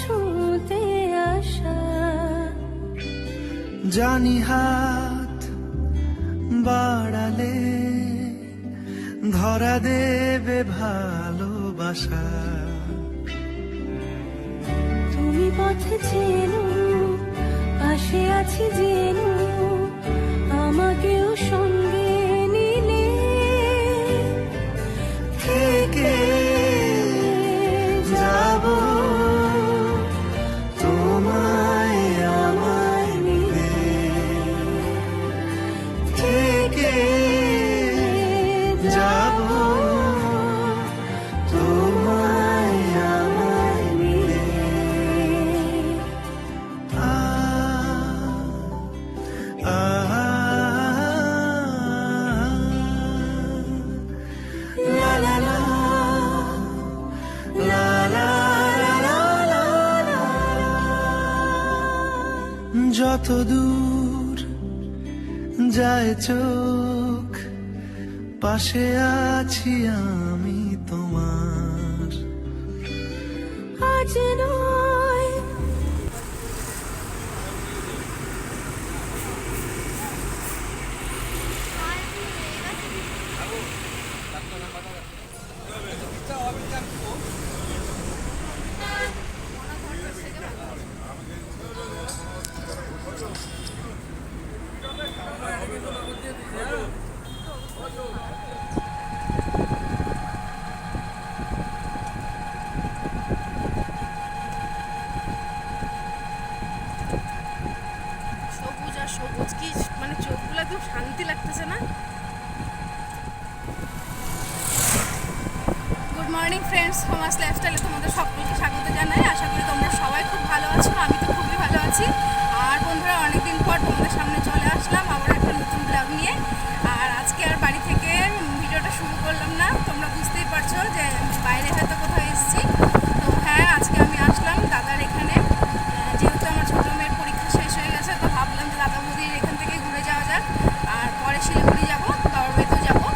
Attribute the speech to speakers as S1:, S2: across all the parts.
S1: ছুঁতে আসা।
S2: জানি হাত বাড়ালে ধরা দেবে ভালোবাসা।
S1: তুমি পথে চেনো, পাশে আছি জেনো, আমাকেও সঙ্গে নিলে
S2: থেকে যাব তোমায় আমায় মিলে, থেকে যাব তোমায় আমায় মিলে। La la la, la la la la la, যত দূর যায় চোখ পাশে আছি আমি তোমার।
S1: আজ নয়
S3: সবুজ আর সবুজ, কি মানে চোখগুলো একদম শান্তি লাগতেছে না? গুড মর্নিং ফ্রেন্ডস, হোমাস লাইফস্টাইলে তোমাদের সকলকে স্বাগত জানাই। আশা করি তোমরা সবাই খুব ভালো আছো, আমি তো খুবই ভালো আছি। আর বন্ধুরা, অনেকদিন পর তোমাদের সামনে চলে আসলাম আবার একটা নতুন ব্লগ নিয়ে। আর আজকে আর বাড়ি থেকে ভিডিওটা শুরু করলাম না, তোমরা বুঝতেই পারছো যে বাইরে হয়তো কোথাও এসেছি। তো হ্যাঁ, আজকে আমি আসলাম দাদার এখানে, যেহেতু আমার ছোটো মেয়ের পরীক্ষা শেষ হয়ে গেছে, তো ভাবলাম যে দাদা বৌদির এখান থেকে ঘুরে যাওয়া যাক। আর পরে শিলিগুড়ি যাবো, বাবার বাড়িতেও যাবো।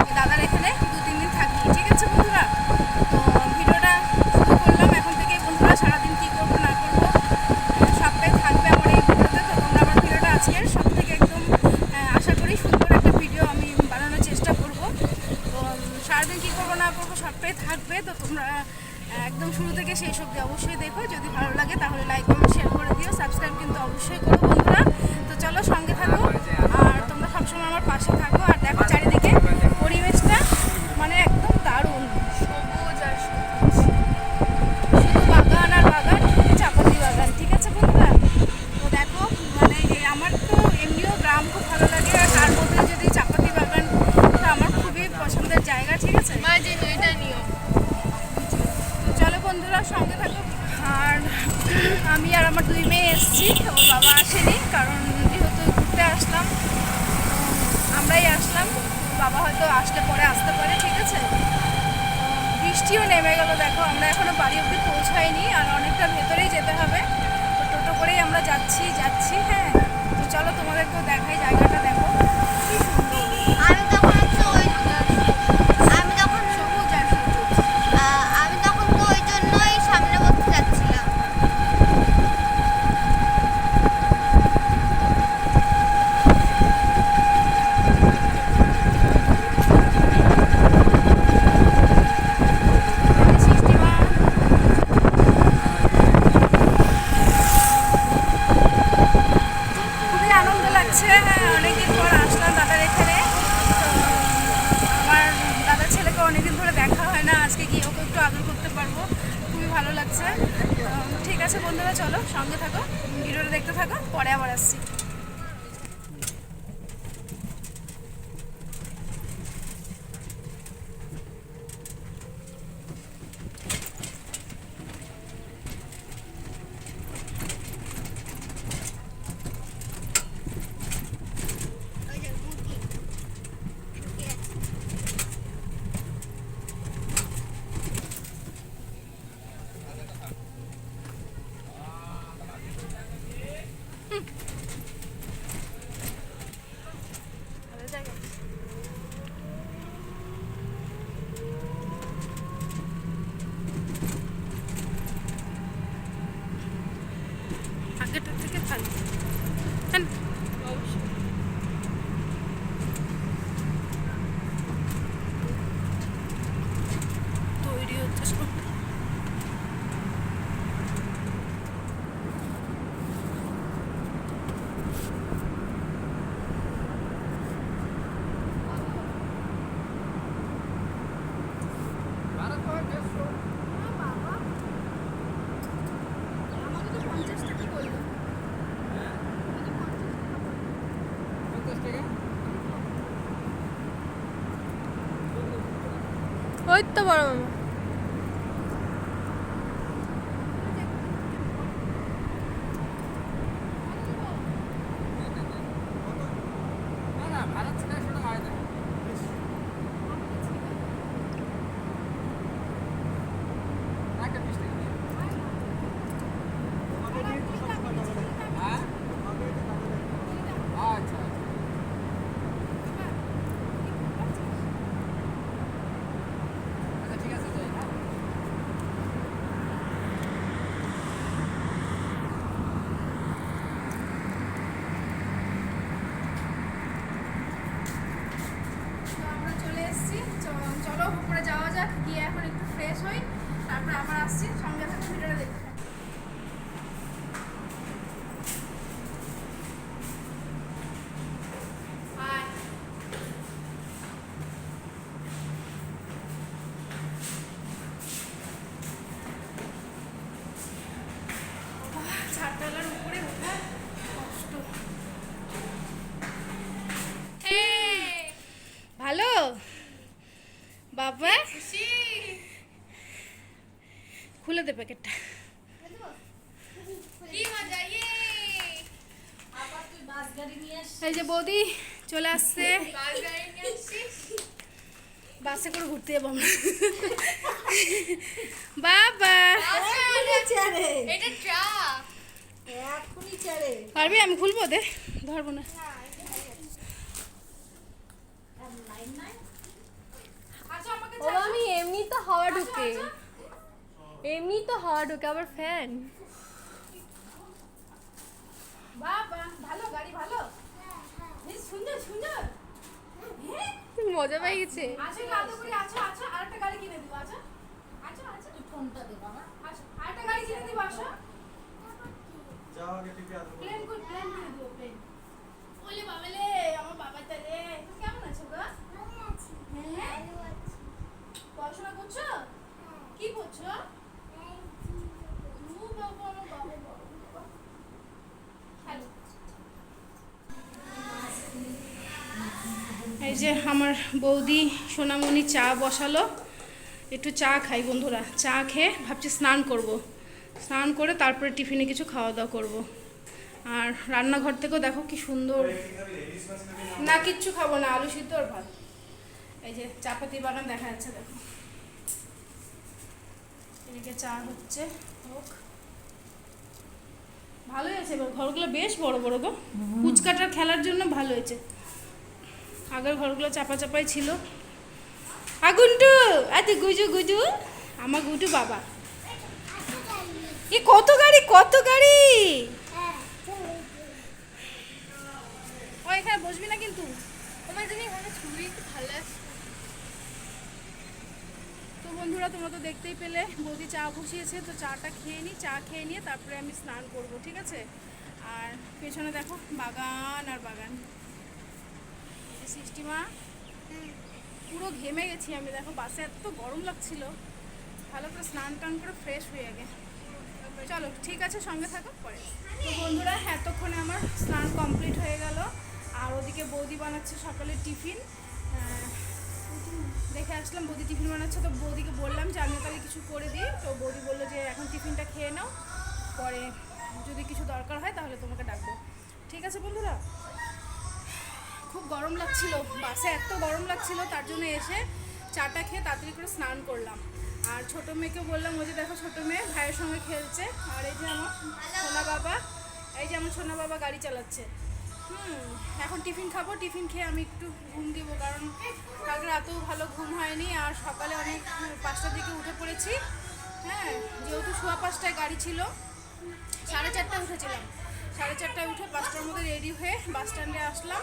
S3: আমি দাদার এখানে 2-3 দিন থাকি, ঠিক আছে বন্ধুরা? তো ভিডিওটা শুরু করলাম এখন থেকেই বন্ধুরা। সারাদিন কী করবো না করবো সবটাই থাকবে আমার এই ভিডিওতে। তো তোমরা আমার ভিডিওটা আজকের সব থেকে একদম আশা করি সুন্দর একটা ভিডিও আমি বানানোর চেষ্টা করবো। তো সারাদিন কী করবো না করবো সবটাই থাকবে, তো তোমরা একদম শুরু থেকে সেই সবজি অবশ্যই দেখো। যদি ভালো লাগে তাহলে লাইক কমেন্ট শেয়ার করে দিও, সাবস্ক্রাইব কিন্তু অবশ্যই করো বন্ধুরা। তো চলো সঙ্গে থাকো, আর তোমরা সবসময় আমার পাশে থাকো। আর দেখো চারিদিকে পরিবেশটা মানে একদম দারুণ, সবুজ আর সবুজ, শুধু বাগান আর বাগান, চাপাতি বাগান, ঠিক আছে বন্ধুরা? তো দেখো মানে আমার তো এমনিও গ্রাম খুব ভালো লাগে, আর তার মধ্যে যদি চাপাতি বাগান, তো আমার খুবই পছন্দের জায়গা, ঠিক আছে? চলো বন্ধুরা সঙ্গে থাকো। আর আমি আর আমার 2 মেয়ে এসেছি, ওর বাবা আসেনি, কারণ যেহেতু ঘুরতে আসলাম আমরাই আসলাম, বাবা হয়তো আসলে পরে আসতে পারে, ঠিক আছে? বৃষ্টিও নেমে গেল, দেখো আমরা এখনো বাড়ি অবধি পৌঁছাইনি, আর অনেকটা ভেতরেই যেতে হবে। তো টোটো করেই আমরা যাচ্ছি। হ্যাঁ, তো চলো তোমাদেরকেও দেখাই, জায়গাটা দেখো কি সুন্দর।
S4: আমি তখন হচ্ছে ওই আমি তখন
S3: সবুজ আর সবুজ।
S4: আমি তখন তো ওই জন্যই সামনে বসতে যাচ্ছিলাম।
S3: খুবই আনন্দ লাগছে। হ্যাঁ, অনেকদিন পর আসলাম দাদার এখানে। তো আমার দাদার ছেলেকে অনেকদিন ধরে দেখা হয় না, আজকে গিয়ে ওকে একটু আদর করতে পারবো, খুবই ভালো লাগছে। ঠিক আছে বন্ধুরা, চলো সঙ্গে থাকো, ভিডিওটা দেখতে থাকো, পরে আবার আসছি।
S1: ওই তো বড় মামা।
S3: তো আমরা চলে এসেছি, চলো উপরে যাওয়া যাক, গিয়ে এখন একটু ফ্রেশ হই, তারপরে আবার আসছি। সঙ্গে থাকো, ভিডিওটা দেখতে থাকো। হাই। চারতলার উপরে ওঠা কষ্ট। ভালো বাবা, খুলে দে প্যাকেটটা। এই যে বৌদি চলে আসছে, বাসে করে ঘুরতে যাবো আমরা। বাবা পারবি? আমি খুলবো, দে, ধরবো না।
S1: ও আমি এমনি তো হাওয়া ঢুকে, এমনি তো হাওয়া ঢুকে, আবার ফ্যান।
S3: বাবা ভালো, গাড়ি ভালো, বেশ সুন্দর সুন্দর। হ্যাঁ
S1: মজা পেয়ে গেছে।
S3: আচ্ছা কাদো করে, আচ্ছা আচ্ছা আরেকটা গাড়ি কিনে দিব। আচ্ছা আচ্ছা আচ্ছা তুই ফোনটা দে বাবা। আচ্ছা আরেকটা গাড়ি কিনে দিব। আসো
S2: যাও আগে টিকে আসো।
S3: প্লেন কিনে দিব, প্লেন। ওলে বাবালে, আমার বাবাটা রে, তুমি কেমন আছো গো? হ্যাঁ পড়াশোনা করছো? কি করছো? ও বাবা, আমার বাবা। হ্যালো, এই যে আমার বৌদি সোনামণি চা বসালো, একটু চা খাই বন্ধুরা। চা খেয়ে ভাবছি স্নান করব, স্নান করে তারপরে টিফিনে কিছু খাওয়া দাওয়া করব। আর রান্নাঘর থেকেও দেখো কি সুন্দর। না কিচ্ছু খাবো না, আলু সিদ্ধ আর ভাত। এই যে চাপাতি বাগান দেখা যাচ্ছে, দেখো এদিকে চা হচ্ছে, হোক। ভালো হয়েছে, এবার ঘরগুলো বেশ বড় বড় গো, কুচকাটার খেলার জন্য ভালো হয়েছে। আগের ঘরগুলো চাপা চাপাই ছিল। গুন্টু, আচ্ছা গুজু গুজু, আমার গুটু বাবা। কত গাড়ি, কত গাড়ি। ও এখানে বসবি না কিন্তু। তো বন্ধুরা তোমরা তো দেখতেই পেলে, বৌদি চা বসিয়েছে, তো চাটা খেয়ে নিই। চা খেয়ে নিয়ে তারপরে আমি স্নান করব, ঠিক আছে? আর পেছনে দেখো বাগান আর বাগান। সৃষ্টিমা, পুরো ঘেমে গেছি আমি, দেখো বাসে এত গরম লাগছিল। ভালো করে স্নান টান করে ফ্রেশ হয়ে আগে চলো, ঠিক আছে সঙ্গে থাকো পরে। তো বন্ধুরা এতক্ষণে আমার স্নান কমপ্লিট হয়ে গেল। আর ওদিকে বৌদি বানাচ্ছে সকালের টিফিন, দেখে আসলাম বৌদি টিফিন বানাচ্ছে। তো বৌদিকে বললাম যে আমি তাহলে কিছু করে দিই। তো বৌদি বললো যে এখন টিফিনটা খেয়ে নাও, পরে যদি কিছু দরকার হয় তাহলে তোমাকে ডাকবো। ঠিক আছে বন্ধুরা, খুব গরম লাগছিল বাসে, এত গরম লাগছিল, তার জন্য এসে চাটা খেয়ে তাড়াতাড়ি করে স্নান করলাম। আর ছোটো মেয়েকে বললাম, ওই যে দেখো ছোটো মেয়ে ভাইয়ের সঙ্গে খেলছে। আর এই যে আমার সোনা বাবা, এই যে আমার সোনা বাবা গাড়ি চালাচ্ছে। এখন টিফিন খাবো, টিফিন খেয়ে আমি একটু ঘুম দিব, কারণ কালকে রাতেও ভালো ঘুম হয়নি। আর সকালে অনেক 5টার দিকে উঠে পড়েছি। হ্যাঁ, যেহেতু 5:15 গাড়ি ছিল, 4:30 উঠেছিলাম। 4:30 উঠে 5টার মধ্যে রেডি হয়ে বাস স্ট্যান্ডে আসলাম।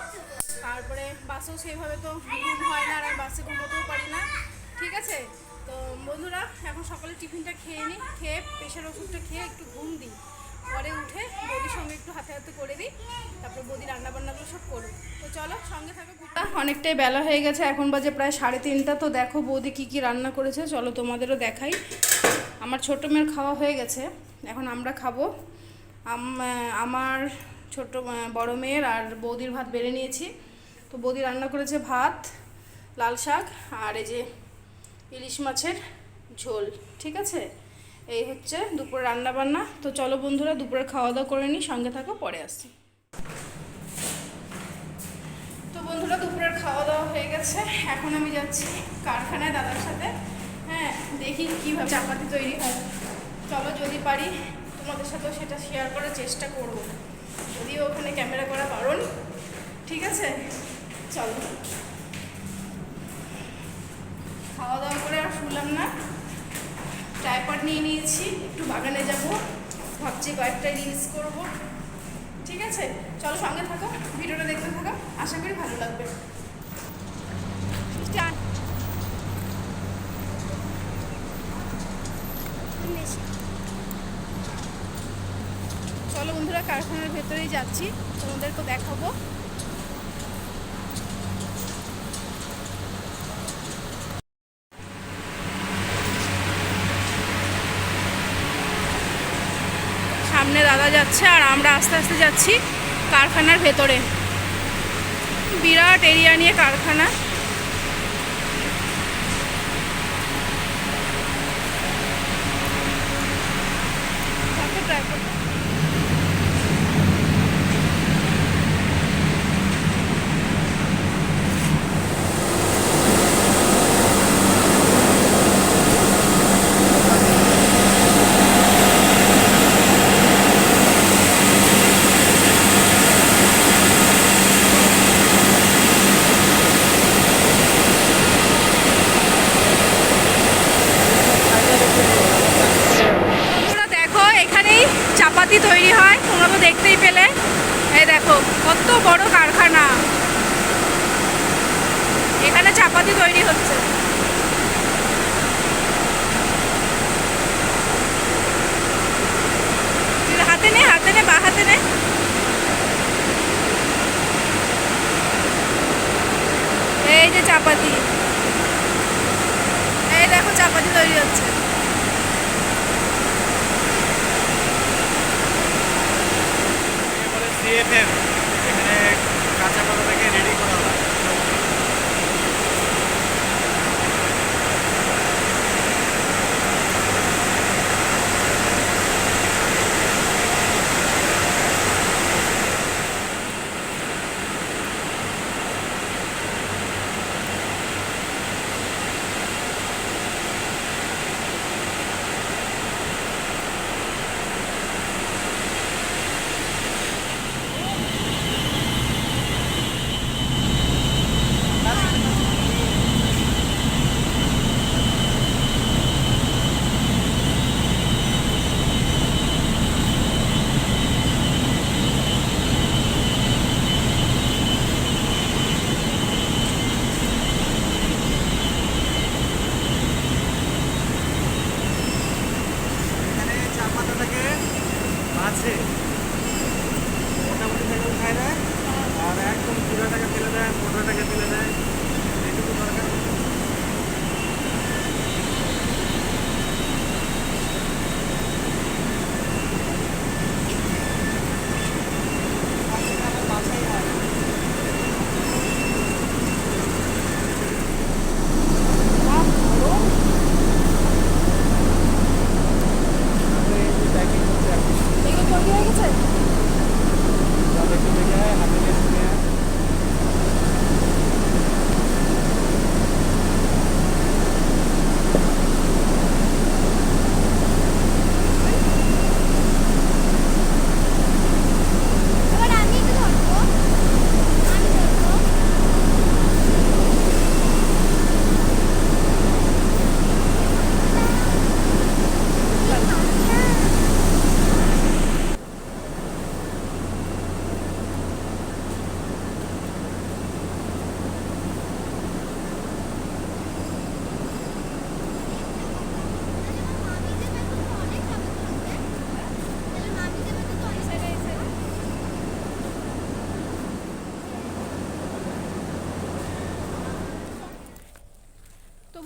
S3: তারপরে বাসেও সেইভাবে তো ঘুম হয় না, আর আমি বাসে ঘুমোতেও পারি না, ঠিক আছে? তো বন্ধুরা এখন সকালে টিফিনটা খেয়ে নিই, খেয়ে প্রেশার ওষুধটা খেয়ে একটু ঘুম দিই, পরে উঠে বৌদির সঙ্গে একটু হাতে হাতে করে দিই, তারপরে বৌদি রান্নাবান্নাগুলো সব করুক। তো চলো সঙ্গে থাকো। অনেকটাই বেলা হয়ে গেছে, এখন বাজে প্রায় 3:30। তো দেখো বৌদি কী কী রান্না করেছে, চলো তোমাদেরও দেখাই। আমার ছোটো মেয়ের খাওয়া হয়ে গেছে, এখন আমরা খাবো। আমার ছোট বড় মেয়ের আর বৌদির ভাত বেড়ে নিয়েছি। তো বৌদি রান্না করেছে ভাত, লাল শাক আর এই যে ইলিশ মাছের ঝোল। ঠিক আছে, এই হচ্ছে দুপুরে রান্না বান্না। তো চলো বন্ধুরা দুপুরে খাওয়া দাওয়া করে নিই, সঙ্গে থাকো, পরে আসছি। তো বন্ধুরা দুপুরের খাওয়া দাওয়া হয়ে গেছে, এখন আমি যাচ্ছি কারখানায় দাদার সাথে। হ্যাঁ, দেখি কীভাবে চাপাতি তৈরি হয়। চলো, যদি পারি তোমাদের সাথেও সেটা শেয়ার করার চেষ্টা করব, যদিও ওখানে ক্যামেরা করা বারণ। ঠিক আছে, চলো। খাওয়া দাওয়া করে আর শুনলাম না, ট্রাইপড নিয়ে নিয়েছি, একটু বাগানে যাব, ভাবছি কয়েকটা রিলস করব। ঠিক আছে, চলো সঙ্গে থাকো, ভিডিওটা দেখতে থাকো, আশা করি ভালো লাগবে। চলো বন্ধুরা, কারখানার ভেতরেই যাচ্ছি, তোমাদেরকে দেখাবো। সামনে দাদা যাচ্ছে আর আমরা আস্তে আস্তে যাচ্ছি কারখানার ভেতরে। বিরাট এরিয়া নিয়ে কারখানা। চাপাতি তৈরি হয়, তোমরা তো দেখতেই পেলে। এই দেখো কত বড় কারখানা, এখানে চাপাতি তৈরি হচ্ছে। হাতে নে, হাতে নে, বা হাতে নে। এই যে চাপাতি, এই দেখো চাপাতি তৈরি হচ্ছে।
S2: সিএফএম, এখানে কাঁচা পাতাটাকে রেডি করা হয়। আছে মোটামুটি টাকা খাই দেয়, আর একদম 15 টাকা ফেলে দেয়, 15 টাকা ফেলে দেয়, এইটুকু দরকার।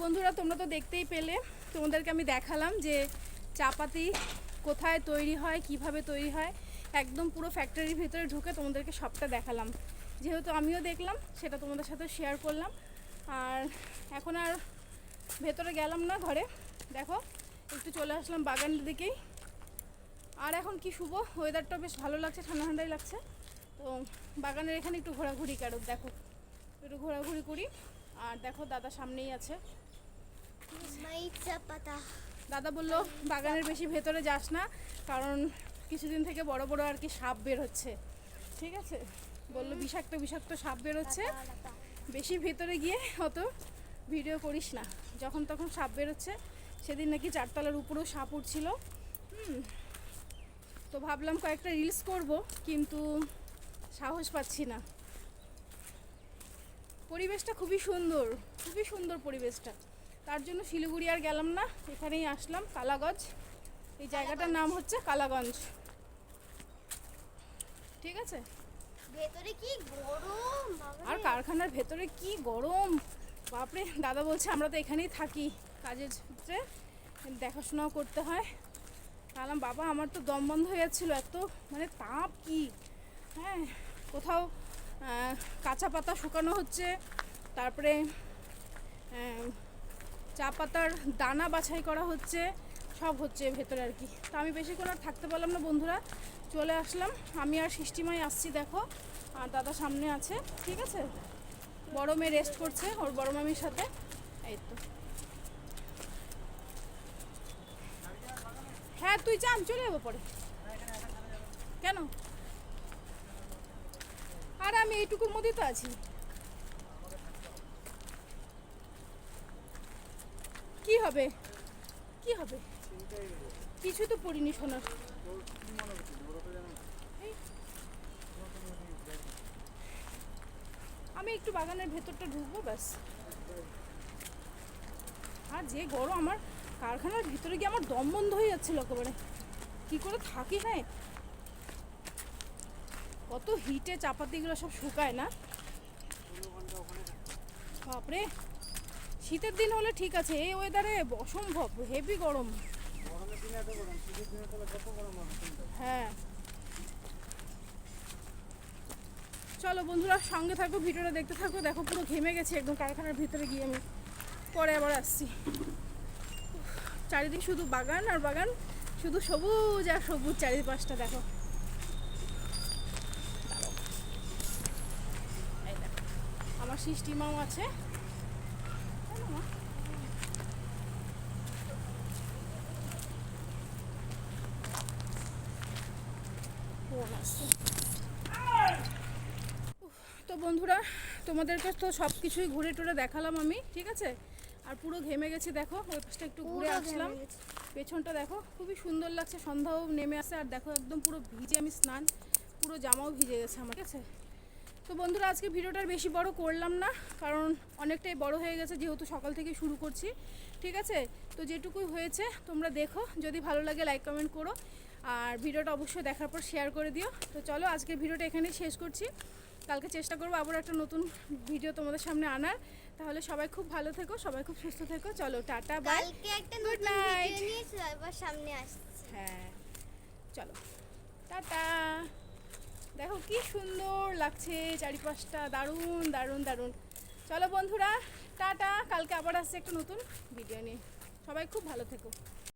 S3: বন্ধুরা তোমরা তো দেখতেই পেলে, তোমাদেরকে আমি দেখালাম যে চাপাতি কোথায় তৈরি হয়, কিভাবে তৈরি হয়, একদম পুরো ফ্যাক্টরির ভিতরে ঢুকে তোমাদেরকে সবটা দেখালাম। যেহেতু আমিও দেখলাম সেটা তোমাদের সাথে শেয়ার করলাম। আর এখন আর ভেতরে গেলাম না, ঘরে দেখো একটু চলে আসলাম বাগানের দিকেই। আর এখন কি শুভ, ওয়েদারটা বেশ ভালো লাগছে, ঠান্ডা ঠান্ডাই লাগছে। তো বাগানের এখানে একটু ঘোরাঘুরি কারো, দেখো একটু ঘোরাঘুরি করি। আর দেখো দাদা সামনেই আছে।
S4: মাইচা পাতা।
S3: দাদা বললো বাগানের বেশি ভেতরে যাস না, কারণ কিছুদিন থেকে বড় বড় আর কি সাপ বের হচ্ছে, ঠিক আছে। বললো বিষাক্ত বিষাক্ত সাপ বের হচ্ছে, বেশি ভেতরে গিয়ে অত ভিডিও করিস না, যখন তখন সাপ বেরোচ্ছে। সেদিন নাকি 4 তলার উপরেও সাপ উঠছিল। তো ভাবলাম কয়েকটা রিলস করব, কিন্তু সাহস পাচ্ছি না। পরিবেশটা খুবই সুন্দর, খুবই সুন্দর পরিবেশটা। তার জন্য শিলিগুড়ি আর গেলাম না, এখানেই আসলাম কালাগঞ্জ। এই জায়গাটার নাম হচ্ছে কালাগঞ্জ, ঠিক আছে।
S4: ভেতরে কি গরম বাবা
S3: আর কারখানার ভেতরে কি গরম, বাপরে। দাদা বলছে আমরা তো এখানেই থাকি কাজের সূত্রে, দেখাশোনাও করতে হয়। বললাম বাবা আমার তো দম বন্ধ হয়ে যাচ্ছিলো, এত মানে তাপ কি। হ্যাঁ, কোথাও কাঁচা পাতা শুকানো হচ্ছে, তারপরে চা পাতার দানা বাছাই করা হচ্ছে, সব হচ্ছে ভেতরে আর কি। তো আমি বেশিক্ষণ আর থাকতে পারলাম না বন্ধুরা, চলে আসলাম। আমি আর সৃষ্টিমাই আসছি দেখো, আর দাদা সামনে আছে, ঠিক আছে। বড় মেয়ে রেস্ট করছে ওর বড় মামির সাথে, এই তো। হ্যাঁ তুই যা, আমি চলে যাবো পরে। কেন? আর আমি এইটুকুর মধ্যেই তো আছি। কি হবে, কি হবে, কিছু তো পড়িনি শোনার। আমি একটু বাগানের ভেতরটা ঢুকবো ব্যাস। আর যে গরম, আমার কারখানার ভিতরে গিয়ে আমার দম বন্ধ হয়ে যাচ্ছিল একেবারে। কি করে থাকি, হ্যাঁ কত হিটে চাপাতিগুলো সব শুকায় না, বাপরে। শীতের দিন হলে ঠিক আছে, এই ওয়েদারে অসম্ভব হেভি গরম। হ্যাঁ চলো বন্ধুরা সঙ্গে থাকো, ভিডিওটা দেখতে থাকো। দেখো পুরো ঘেমে গেছে একদম কারখানার ভিতরে গিয়ে। আমি পরে আবার আসছি। চারিদিক শুধু বাগান আর বাগান, শুধু সবুজ আর সবুজ চারিপাশটা দেখো। আমার সৃষ্টি মাও আছে, তো বন্ধুরা তোমাদেরকে তো সব কিছুই ঘুরে টুরে দেখালাম আমি, ঠিক আছে। আর পুরো ঘেমে গেছি দেখো, ওই পাশটা একটু ঘুরে আসলাম। পেছনটা দেখো খুবই সুন্দর লাগছে, সন্ধ্যাও নেমে আসে। আর দেখো একদম পুরো ভিজে আমি স্নান, পুরো জামাও ভিজে গেছে আমার, ঠিক আছে। তো বন্ধুরা আজকে ভিডিওটা বেশি বড় করলাম না, কারণ অনেকটাই বড় হয়ে গেছে, যেহেতু সকাল থেকে শুরু করছি, ঠিক আছে। তো যেটুকুই হয়েছে তোমরা দেখো, যদি ভালো লাগে লাইক কমেন্ট করো, আর ভিডিওটা অবশ্যই দেখার পর শেয়ার করে দিও। তো চলো আজকের ভিডিওটা এখানেই শেষ করছি। কালকে চেষ্টা করবো আবার একটা নতুন ভিডিও তোমাদের সামনে আনার। তাহলে সবাই খুব ভালো থেকো, সবাই খুব সুস্থ থেকো। চলো টাটা বাই,
S4: কালকে একটা
S3: গুড
S4: নতুন
S3: নাইট।
S4: ভিডিও নিয়ে সবার সামনে আসছে।
S3: হ্যাঁ চলো টাটা। দেখো কি সুন্দর লাগছে চারিপাশটা, দারুণ দারুণ দারুণ। চলো বন্ধুরা টাটা, কালকে আবার আসছে একটা নতুন ভিডিও নিয়ে। সবাই খুব ভালো থেকো।